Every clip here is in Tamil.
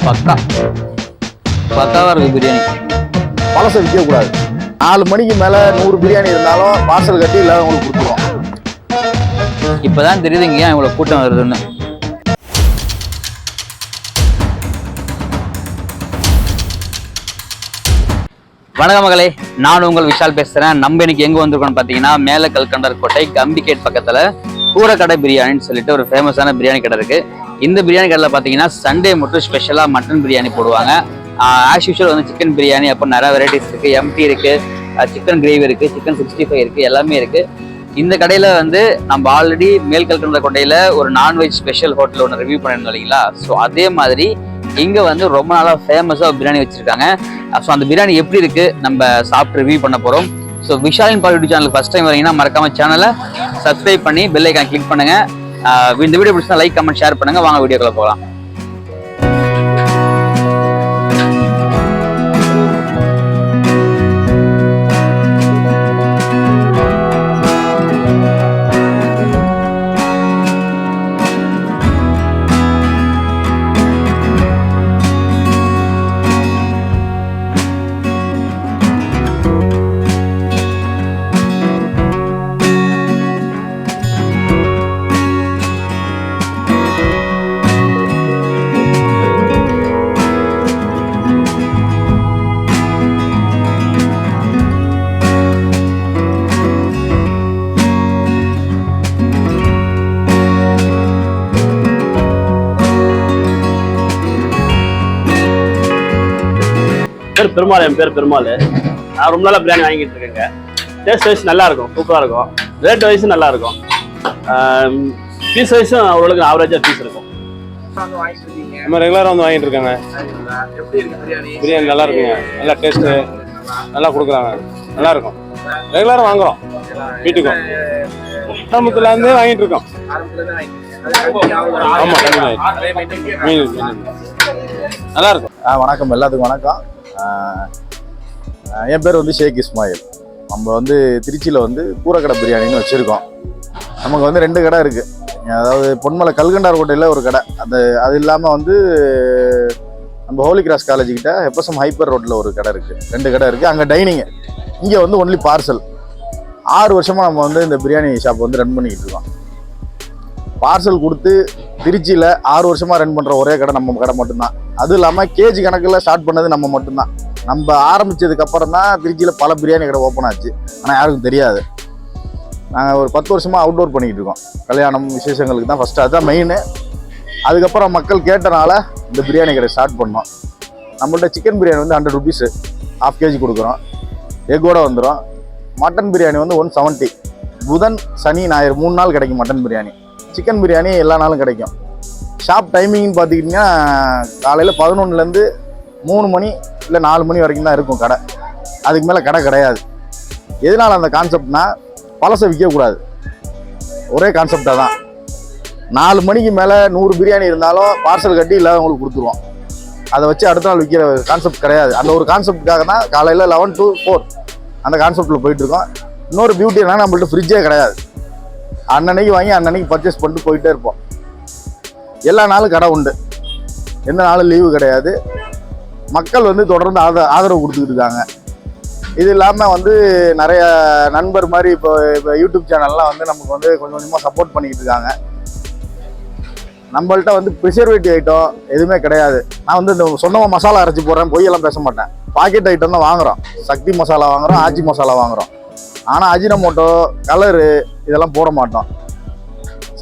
பக்கா பக்காவாக இருக்குது பிரியாணி. பழசை விற்கக்கூடாது. 4 மணிக்கு மேலே 100 பிரியாணி இருந்தாலும் பார்சல் கட்டி இல்லை உங்களுக்கு கொடுத்துருவோம். இப்போதான் தெரியுதுங்க ஏன் இவ்வளோ கூட்டம் வருதுன்னு. வணக்கம் மகளே, நான் உங்கள் விஷால் பேசுகிறேன். நம்ம இன்னைக்கு எங்கே வந்திருக்கோம்னு பார்த்தீங்கன்னா மேல கல்கண்டர் கோட்டை கம்பிகேட் பக்கத்தில் கடை பிரியாணின்னு சொல்லிட்டு ஒரு ஃபேமஸான பிரியாணி கடை இருக்குது. இந்த பிரியாணி கடையில் பார்த்தீங்கன்னா சண்டே மட்டும் ஸ்பெஷலாக மட்டன் பிரியாணி போடுவாங்க. ஆஸ் யூஷுவல் வந்து சிக்கன் பிரியாணி, அப்புறம் நிறைய வெரைட்டிஸ் இருக்குது. எம்டி இருக்குது, சிக்கன் கிரேவி இருக்குது, சிக்கன் 65 இருக்குது, எல்லாமே இருக்குது. இந்த கடையில் வந்து நம்ம ஆல்ரெடி மேல் கல்கண்டர் கோட்டையில் ஒரு நான்வெஜ் ஸ்பெஷல் ஹோட்டல் ஒன்று ரிவ்யூ பண்ணியிருந்தோம் இல்லைங்களா? ஸோ அதே மாதிரி இங்கே வந்து ரொம்ப நாளாக ஃபேமஸாக பிரியாணி வச்சுருக்காங்க. ஸோ அந்த பிரியாணி எப்படி இருக்குது நம்ம சாப்பிட்டு ரிவ்யூ பண்ண போகிறோம். ஸோ விஷாலின் பாலிவுட் சேனல் ஃபஸ்ட் டைம் வரீங்கன்னா மறக்காம சேனலை சப்ஸ்கிரைப் பண்ணி பெல் ஐக்கான் கிளிக் பண்ணுங்கள். இந்த வீடியோ பிடிச்சா லைக், கமெண்ட், ஷேர் பண்ணுங்கள். வாங்க வீடியோக்குள்ள போகலாம். பெருமாள், என் பேர் பெருமாள். நான் ரொம்ப நாளாக பிரியாணி வாங்கிட்டு இருக்கேங்க. டேஸ்ட் வைஸ் நல்லா இருக்கும், சூப்பராக இருக்கும். ரேட் வைஸும் நல்லா இருக்கும். பீஸ் வைஸும் அவ்வளோக்கு ஆவரேஜாக பீஸ் இருக்கும். நம்ம ரெகுலராக வந்து வாங்கிட்டு இருக்காங்க. பிரியாணி நல்லா இருக்குங்க, நல்லா டேஸ்ட்டு நல்லா கொடுக்குறாங்க, நல்லா இருக்கும். ரெகுலராக வாங்குறோம், வீட்டுக்கும் ஆரம்பத்துல இருந்தே வாங்கிட்டு இருக்கோம். ஆமாம், நல்லா இருக்கும். வணக்கம், எல்லாத்துக்கும் வணக்கம். என் பேர் வந்து ஷேக் இஸ்மாயில். நம்ம வந்து திருச்சியில் வந்து கடை பிரியாணின்னு வச்சுருக்கோம். நமக்கு வந்து 2 கடை இருக்குது. அதாவது பொன்மலை கல்கண்டார் கோட்டையில் ஒரு கடை, அது இல்லாமல் வந்து நம்ம ஹோலி கிராஸ் காலேஜுக்கிட்ட எப்பசம் ஹைப்பர் ரோட்டில் ஒரு கடை இருக்குது. 2 கடை இருக்குது. அங்கே டைனிங்கு, இங்கே வந்து ஒன்லி பார்சல். 6 வருஷமாக நம்ம வந்து இந்த பிரியாணி ஷாப் வந்து ரன் பண்ணிக்கிட்டு இருக்கோம். பார்சல் கொடுத்து திருச்சியில் 6 வருஷமாக ரன் பண்ணுற ஒரே கடை நம்ம கடை மட்டும்தான். அதுவும் இல்லாமல் கேஜி கணக்கில் ஸ்டார்ட் பண்ணது நம்ம மட்டும்தான். நம்ம ஆரம்பித்ததுக்கப்புறம் தான் திருச்சியில் பல பிரியாணி கடை ஓப்பன் ஆச்சு. ஆனால் யாருக்கும் தெரியாது. நாங்கள் ஒரு 10 வருஷமாக அவுட்டோர் பண்ணிக்கிட்டு இருக்கோம். கல்யாணம் விசேஷங்களுக்கு தான் ஃபஸ்ட்டு, அதுதான் மெயின். அதுக்கப்புறம் மக்கள் கேட்டனால இந்த பிரியாணி கடை ஸ்டார்ட் பண்ணோம். நம்மள்ட்ட சிக்கன் பிரியாணி வந்து 100 ருபீஸு, 1/2 கேஜி கொடுக்குறோம். எக்கோடு வந்துடும். மட்டன் பிரியாணி வந்து 170. புதன், சனி, ஞாயிறு 3 நாள் கிடைக்கும் மட்டன் பிரியாணி. சிக்கன் பிரியாணி எல்லா நாளும் கிடைக்கும். ஷாப் டைமிங்னு பார்த்துக்கிட்டிங்கன்னா காலையில் 11லேருந்து 3 மணி இல்லை 4 மணி வரைக்கும் தான் இருக்கும் கடை. அதுக்கு மேலே கடை கிடையாது. எதனால் அந்த கான்செப்ட்னா, பழசை விற்கக்கூடாது. ஒரே கான்செப்டாக தான். 4 மணிக்கு மேலே 100 பிரியாணி இருந்தாலும் பார்சல் கட்டி இல்லாதவங்களுக்கு கொடுத்துருவோம். அதை வச்சு அடுத்த நாள் விற்கிற கான்செப்ட் கிடையாது. அந்த ஒரு கான்செப்டுக்காக தான் காலையில் 11 to 4 அந்த கான்செப்டில் போயிட்டுருக்கோம். இன்னொரு பியூட்டி என்னன்னா, நம்மள்ட்ட ஃப்ரிட்ஜே கிடையாது. அன்னன்னைக்கு வாங்கி அன்னன்னைக்கு பர்ச்சேஸ் பண்ணிட்டு போயிட்டே இருப்போம். எல்லா நாளும் கடை உண்டு, எந்த நாளும் லீவு கிடையாது. மக்கள் வந்து தொடர்ந்து ஆதரவு கொடுத்துக்கிட்டு இருக்காங்க. இது இல்லாமல் வந்து நிறைய நண்பர் மாதிரி இப்போ யூடியூப் சேனல்லாம் வந்து நமக்கு வந்து கொஞ்சம் கொஞ்சமாக சப்போர்ட் பண்ணிக்கிட்டு இருக்காங்க. நம்மள்ட்ட வந்து ப்ரிசர்வேட்டிவ் ஐட்டம் எதுவுமே கிடையாது. நான் வந்து இந்த சொந்தமாக மசாலா அரைச்சி போடுறேன், பொய்யெல்லாம் பேச மாட்டேன். பாக்கெட் ஐட்டம் தான் வாங்குகிறோம். சக்தி மசாலா வாங்குகிறோம், ஆச்சி மசாலா வாங்குகிறோம். ஆனால் அஜினமோட்டோ, கலரு இதெல்லாம் போட மாட்டோம்.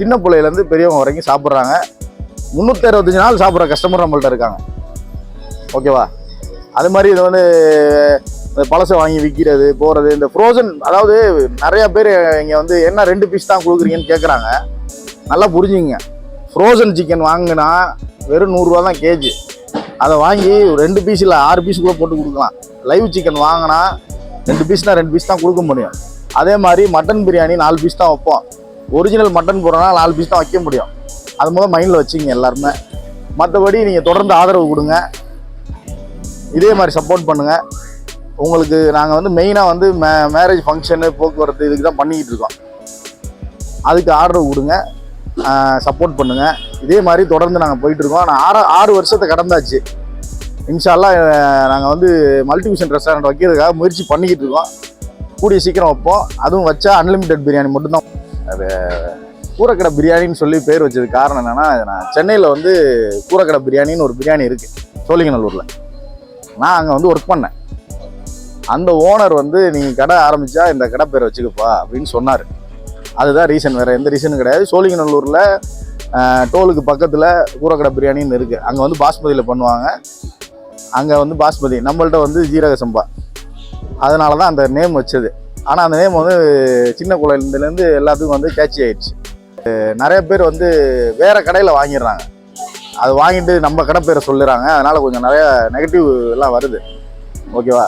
சின்ன பிள்ளையிலேருந்து பெரியவங்க வரைக்கும் சாப்பிட்றாங்க. 365 நாள் சாப்பிட்ற கஸ்டமர் நம்மள்ட்ட இருக்காங்க. ஓகேவா? அது மாதிரி இது வந்து பழசை வாங்கி விற்கிறது போகிறது, இந்த ஃப்ரோசன், அதாவது நிறையா பேர் இங்கே வந்து என்ன 2 பீஸ் தான் கொடுக்குறீங்கன்னு கேட்குறாங்க. நல்லா புரிஞ்சுங்க. ஃப்ரோசன் சிக்கன் வாங்கினா வெறும் 100 ரூபா தான் கேஜி. அதை வாங்கி 2 பீஸ் இல்லை 6 பீஸ் கூட போட்டு கொடுக்கலாம். லைவ் சிக்கன் வாங்கினா 2 பீஸ்னா 2 பீஸ் தான் கொடுக்க முடியும். அதே மாதிரி மட்டன் பிரியாணி 4 பீஸ் தான் வைப்போம். ஒரிஜினல் மட்டன் போடுறோன்னா 4 பீஸ் தான் வைக்க முடியும். அது முதல் மைண்டில் வச்சுங்க எல்லாருமே. மற்றபடி நீங்கள் தொடர்ந்து ஆதரவு கொடுங்க, இதே மாதிரி சப்போர்ட் பண்ணுங்கள். உங்களுக்கு நாங்கள் வந்து மெயினாக வந்து மேரேஜ் ஃபங்க்ஷனு, போக்குவரத்து இதுக்கு தான் பண்ணிக்கிட்டு இருக்கோம். அதுக்கு ஆதரவு கொடுங்க. சப்போர்ட் பண்ணுங்கள். இதே மாதிரி தொடர்ந்து நாங்கள் போயிட்டுருக்கோம். நான் 6 வருஷத்தை கடந்தாச்சு. இன்ஷால்லா நாங்கள் வந்து மல்டிவிஷன் ரெஸ்டாரண்ட் வைக்கிறதுக்காக முயற்சி பண்ணிக்கிட்டு இருக்கோம். கூடிய சீக்கிரம் வைப்போம். அதுவும் வச்சா அன்லிமிட்டெட் பிரியாணி மட்டும்தான். அது கூரைக்கடை பிரியாணின்னு சொல்லி பேர் வச்சதுக்கு காரணம் என்னென்னா, நான் சென்னையில் வந்து கூரைக்கடை பிரியாணின்னு ஒரு பிரியாணி இருக்குது சோழிங்கநல்லூரில். நான் அங்கே வந்து ஒர்க் பண்ணேன். அந்த ஓனர் வந்து நீங்கள் கடை ஆரம்பித்தா இந்த கடை பேர் வச்சுக்கப்பா அப்படின்னு சொன்னார். அதுதான் ரீசன், வேறு எந்த ரீசனும் கிடையாது. சோழிங்கநல்லூரில் டோலுக்கு பக்கத்தில் கூரைக்கடை பிரியாணின்னு இருக்குது. அங்கே வந்து பாஸ்மதியில் பண்ணுவாங்க. அங்கே வந்து பாஸ்மதி, நம்மள்ட்ட வந்து ஜீரக சம்பா. அதனால தான் அந்த நேம் வச்சது. ஆனால் அந்த நேம் வந்து சின்ன குழந்தைலேருந்து எல்லாத்துக்கும் வந்து கேட்சி ஆயிடுச்சு. நிறைய பேர் வந்து வேறு கடையில் வாங்கிடுறாங்க. அது வாங்கிட்டு நம்ம கடை பேரை சொல்லுறாங்க. அதனால் கொஞ்சம் நிறைய நெகட்டிவ் எல்லாம் வருது. ஓகேவா?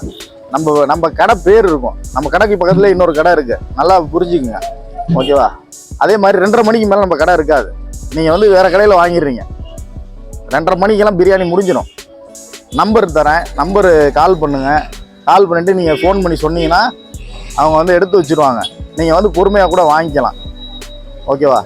நம்ம கடை பேர் இருக்கும். நம்ம கடைக்கு பக்கத்தில் இன்னொரு கடை இருக்குது, நல்லா புரிஞ்சுக்குங்க. ஓகேவா? அதே மாதிரி 2:30 மணிக்கு மேலே நம்ம கடை இருக்காது. நீங்கள் வந்து வேறு கடையில் வாங்கிடுறீங்க. 2:30 மணிக்கெல்லாம் பிரியாணி முடிஞ்சிடும். நம்பர் தரேன், நம்பரு கால் பண்ணுங்கள். கால் பண்ணிவிட்டு நீங்கள் ஃபோன் பண்ணி சொன்னீங்கன்னா அவங்க வந்து எடுத்து வச்சுருவாங்க. நீங்கள் வந்து பொறுமையாக கூட வாங்கிக்கலாம். ஓகேவா?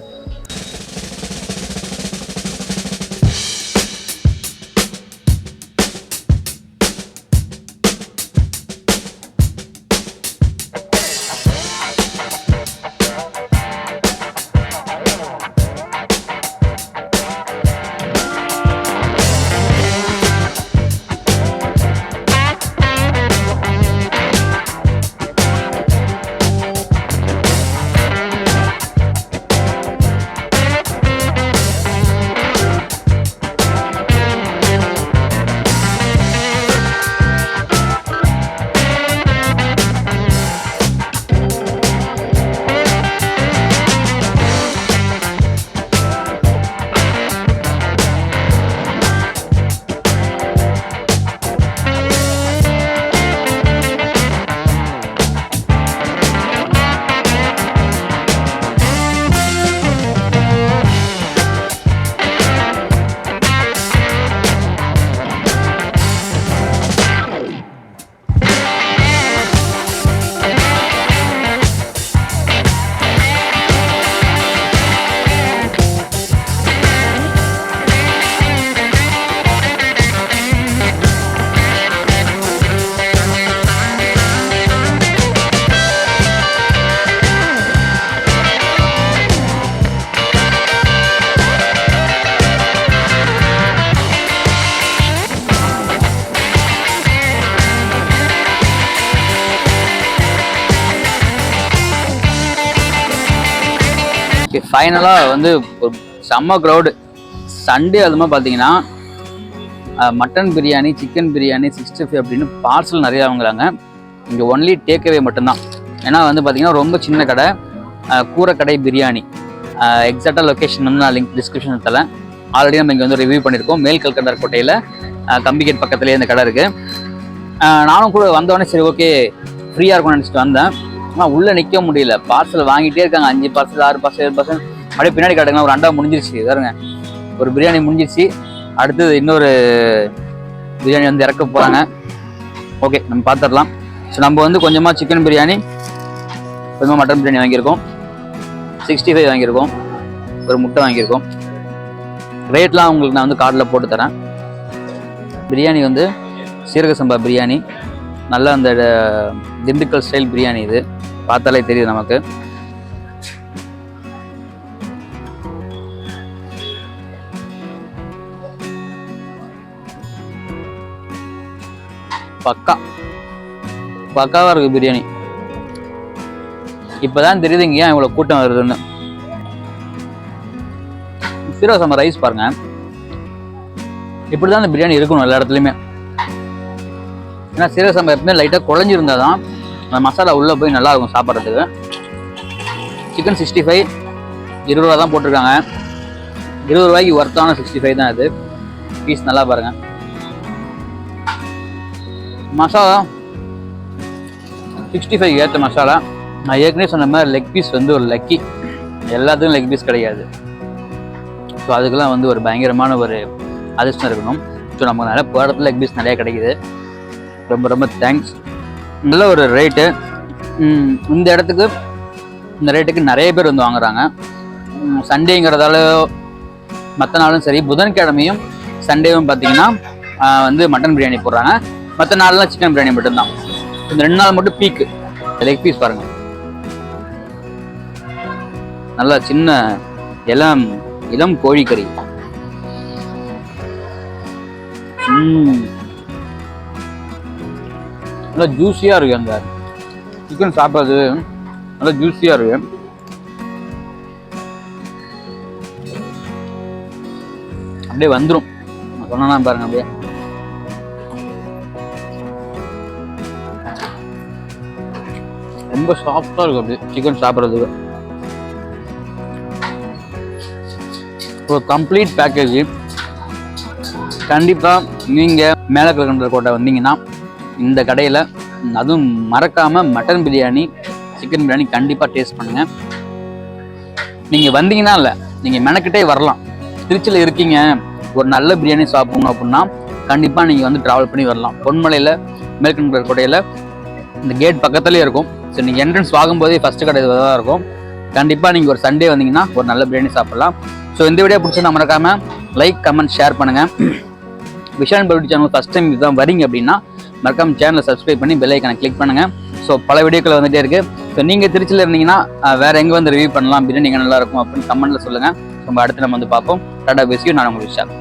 ஃபைனலாக வந்து ஒரு செம்ம க்ரௌடு. சண்டே அதுமாதிரி பார்த்தீங்கன்னா மட்டன் பிரியாணி, சிக்கன் பிரியாணி, 65 அப்படின்னு பார்சல் நிறையா வாங்குறாங்க. இங்கே ஒன்லி டேக்அவே மட்டும்தான். ஏன்னா வந்து பார்த்தீங்கன்னா ரொம்ப சின்ன கடை, கூரைக்கடை பிரியாணி. எக்ஸாக்டாக லொக்கேஷன் வந்து நான் லிங்க் டிஸ்கிரிப்ஷன் தரேன். ஆல்ரெடி நம்ம இங்கே வந்து ரிவ்யூ பண்ணியிருக்கோம். மேல் கல்கண்டார் கோட்டையில் கம்பிகேட் பக்கத்துலேயே இந்த கடை இருக்குது. நானும் கூட வந்தோடனே சரி ஓகே ஃப்ரீயாக இருக்கும்னு நினச்சிட்டு வந்தேன். ஆனால் உள்ளே நிற்க முடியல. பார்சல் வாங்கிட்டே இருக்காங்க. 5 பார்சல், 6 பார்சல், 7 பார்சல். அப்படியே பின்னாடி காட்டுங்க. ஒரு அண்டா முடிஞ்சிருச்சு. பாருங்க, ஒரு பிரியாணி முடிஞ்சிருச்சு. அடுத்தது இன்னொரு பிரியாணி வந்து இறக்க போகிறாங்க. ஓகே, நம்ம பார்த்துடலாம். ஸோ நம்ம வந்து கொஞ்சமாக சிக்கன் பிரியாணி, கொஞ்சமாக மட்டன் பிரியாணி வாங்கியிருக்கோம், 65 வாங்கியிருக்கோம், ஒரு முட்டை வாங்கியிருக்கோம். ரேட்லாம் உங்களுக்கு நான் வந்து கார்டில் போட்டு தரேன். பிரியாணி வந்து சீரக சம்பா பிரியாணி, நல்லா அந்த திண்டுக்கல் ஸ்டைல் பிரியாணி. இது பார்த்தாலே தெரியுது நமக்கு. பக்காவா இருக்கு பிரியாணி. இப்பதான் தெரியுது இங்க ஏன் இவ்வளவு கூட்டம் வருதுன்னு. சீரக சம்பா ரைஸ் பாருங்க, இப்படிதான் இந்த பிரியாணி இருக்கணும் எல்லா இடத்துலயுமே. ஏன்னா சீரக சம்பா எப்பவுமே லைட்டா குழஞ்சிருந்தாதான் அந்த மசாலா உள்ள போய் நல்லா இருக்கும் சாப்பிட்றதுக்கு. சிக்கன் 65 20 ரூபா தான் போட்டிருக்காங்க. 20 ரூபாய்க்கு ஒர்த்தான 65 தான் இது. பீஸ் நல்லா பாருங்க. மசாலா 65 ஏற்ற மசாலா. நான் ஏற்கனவே சொன்ன மாதிரி லெக் பீஸ் வந்து ஒரு லக்கி. எல்லாத்துக்கும் லெக் பீஸ் கிடையாது. ஸோ அதுக்கெல்லாம் வந்து ஒரு பயங்கரமான ஒரு அதிர்ஷ்டம் இருக்கணும். ஸோ நமக்கு நிறைய இடத்துல லெக் பீஸ் நிறையா கிடைக்குது. ரொம்ப ரொம்ப தேங்க்ஸ். நல்ல ஒரு ரேட்டு. இந்த ரேட்டுக்கு நிறைய பேர் வந்து வாங்குறாங்க. சண்டேங்கிறதால மற்ற நாளும் சரி, புதன்கிழமையும் சண்டேவும் பார்த்தீங்கன்னா வந்து மட்டன் பிரியாணி போடுறாங்க. மற்ற நாள்லாம் சிக்கன் பிரியாணி மட்டும்தான். இந்த 2 நாள் மட்டும் பீக்கு. லெக் பீஸ் பாருங்க, நல்லா சின்ன இளம் கோழிக்கறி. நல்லா ஜூஸியா இருக்கு. அந்த சிக்கன் சாப்பிட்றது நல்லா ஜூஸியா இருக்கு. அப்படியே வந்துடும் சொன்னா பாருங்க. அப்படியே ரொம்ப சாஃப்டா இருக்கு அப்படியே சிக்கன் சாப்பிட்றதுக்கு. ஒரு கம்ப்ளீட் பேக்கேஜ். கண்டிப்பா நீங்க மேல கல்கண்டர் கோட்டை வந்தீங்கன்னா இந்த கடையில அதுவும் மறக்காம மட்டன் பிரியாணி, சிக்கன் பிரியாணி கண்டிப்பா டேஸ்ட் பண்ணுங்க. நீங்க வந்தீங்கன்னா இல்ல, நீங்க மெனக்கிட்டே வரலாம். திருச்சியில இருக்கீங்க, ஒரு நல்ல பிரியாணி சாப்பிடணும் அப்படின்னா கண்டிப்பா நீங்க வந்து டிராவல் பண்ணி வரலாம். பொன்மலையில மேல்கல்கண்டர் கோட்டையில இந்த கேட் பக்கத்துலயே இருக்கும். ஸோ நீங்க என்ட்ரன்ஸ் வாங்கும்போதே ஃபர்ஸ்ட் கடை தான் இருக்கும். கண்டிப்பா நீங்க ஒரு சண்டே வந்தீங்கன்னா ஒரு நல்ல பிரியாணி சாப்பிடலாம். ஸோ இந்த வீடியோ பிடிச்சா மறக்காம லைக், கமெண்ட், ஷேர் பண்ணுங்க. Vishal Pauri channel first time இதுதான் வரீங்க அப்படின்னா மறக்காம சேனலை சப்ஸ்கிரைப் பண்ணி பெல் ஐக்கானை கிளிக் பண்ணுங்க. ஸோ பல வீடியோக்கள் வந்துட்டே இருக்கு. ஸோ நீங்க திருச்சியில் இருந்தீங்கன்னா வேற எங்க வந்து ரிவ்யூ பண்ணலாம், பிரியாணி நல்லா இருக்கும் அப்படின்னு கமெண்ட்ல சொல்லுங்க. ரொம்ப அடுத்து நம்ம வந்து பார்ப்போம். டாடா, பேசியும் நான் உங்களுக்கு விஷால்.